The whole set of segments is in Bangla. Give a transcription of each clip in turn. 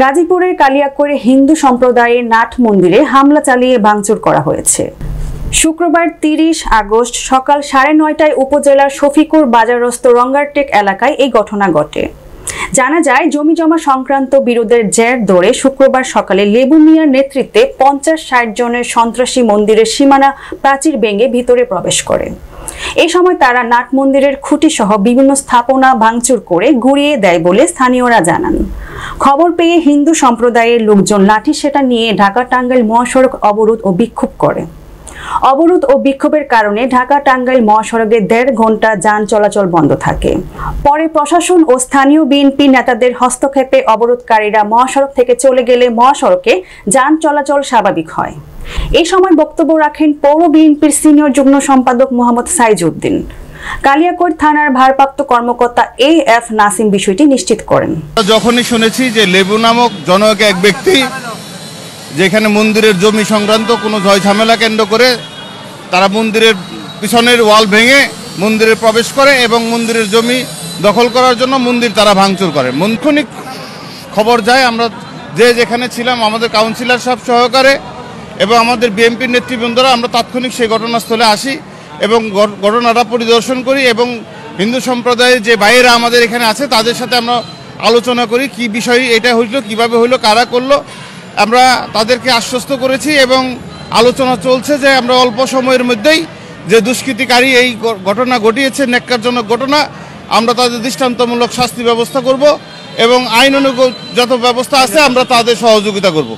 গাজীপুরের কালিয়াকৈরে হিন্দু সম্প্রদায়ের নাট মন্দিরে হামলা চালিয়ে ভাঙচুর করা হয়েছে। শুক্রবার ৩০ আগস্ট সকাল ৯:৩০টায় উপজেলার শফিকুর বাজারস্থ রঙ্গারটেক এলাকায় এই ঘটনা ঘটে। জানা যায়, জমিজমা সংক্রান্ত বিরোধের জের ধরে শুক্রবার সকালে লেবু মিয়ার নেতৃত্বে ৫০-৬০ জনের সন্ত্রাসী মন্দিরের সীমানা প্রাচীর ভেঙে ভিতরে প্রবেশ করে। এই সময় তারা নাট মন্দিরের খুঁটি সহ বিভিন্ন স্থাপনা ভাঙচুর করে গুঁড়িয়ে দেয় বলে স্থানীয়রা জানান। খবর পেয়ে হিন্দু সম্প্রদায়ের লোকজন লাঠিসোঁটা নিয়ে ঢাকা-টাঙ্গাইল মহাসড়ক অবরোধ ও বিক্ষোভ করে। অবরোধ ও বিক্ষোভের কারণে ঢাকা-টাঙ্গাইল মহাসড়কে ১.৫ ঘন্টা যান চলাচল বন্ধ থাকে। পরে প্রশাসন ও স্থানীয় বিএনপি নেতাদের হস্তক্ষেপে অবরোধকারীরা মহাসড়ক থেকে চলে গেলে মহাসড়কে যান চলাচল স্বাভাবিক হয়। এই সময় বক্তব্য রাখেন পৌর বিএনপির সিনিয়র যুগ্ম সম্পাদক মোহাম্মদ সাইজউদ্দিন। কালিয়াকৈর থানার ভারপ্রাপ্ত কর্মকর্তা AF নাসিম বিষয়টি নিশ্চিত করেন। যখনই শুনেছি যে লেবু নামক জনক এক ব্যক্তি যেখানে মন্দিরের জমি সংক্রান্ত কোনো ঝয় ঝামেলা কেন্দ্র করে তারা মন্দিরের পিছনের ওয়াল ভেঙে মন্দিরে প্রবেশ করে এবং মন্দিরের জমি দখল করার জন্য মন্দির তারা ভাঙচুর করে। তাৎক্ষণিক খবর যায়, আমরা যেখানে ছিলাম আমাদের কাউন্সিলর সাহেব সহকারে এবং আমাদের বিএনপির নেতৃবৃন্দরা আমরা তাৎক্ষণিক সেই ঘটনাস্থলে আসি এবং ঘটনাটা পরিদর্শন করি এবং হিন্দু সম্প্রদায়ের যে ভাইয়েরা আমাদের এখানে আছে তাদের সাথে আমরা আলোচনা করি কি বিষয় এটা হইল, কিভাবে হইলো, কারা করলো। আমরা তাদেরকে আশ্বস্ত করেছি এবং আলোচনা চলছে যে আমরা অল্প সময়ের মধ্যেই যে দুষ্কৃতিকারী এই ঘটনা ঘটিয়েছে, ন্যাক্কারজনক ঘটনা, আমরা তাদের দৃষ্টান্তমূলক শাস্তি ব্যবস্থা করব এবং আইন অনুযায়ী যত ব্যবস্থা আছে আমরা তাদের সহযোগিতা করব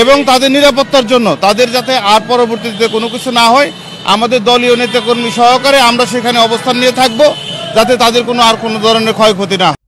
এবং তাদের নিরাপত্তার জন্য তাদের যাতে আর পরবর্তীতে কোনো কিছু না হয় আমাদের দলীয় নেতাকর্মী সহকারে আমরা সেখানে অবস্থান নিয়ে থাকব যাতে তাদের কোনো ধরনের ক্ষয়ক্ষতি না হয়।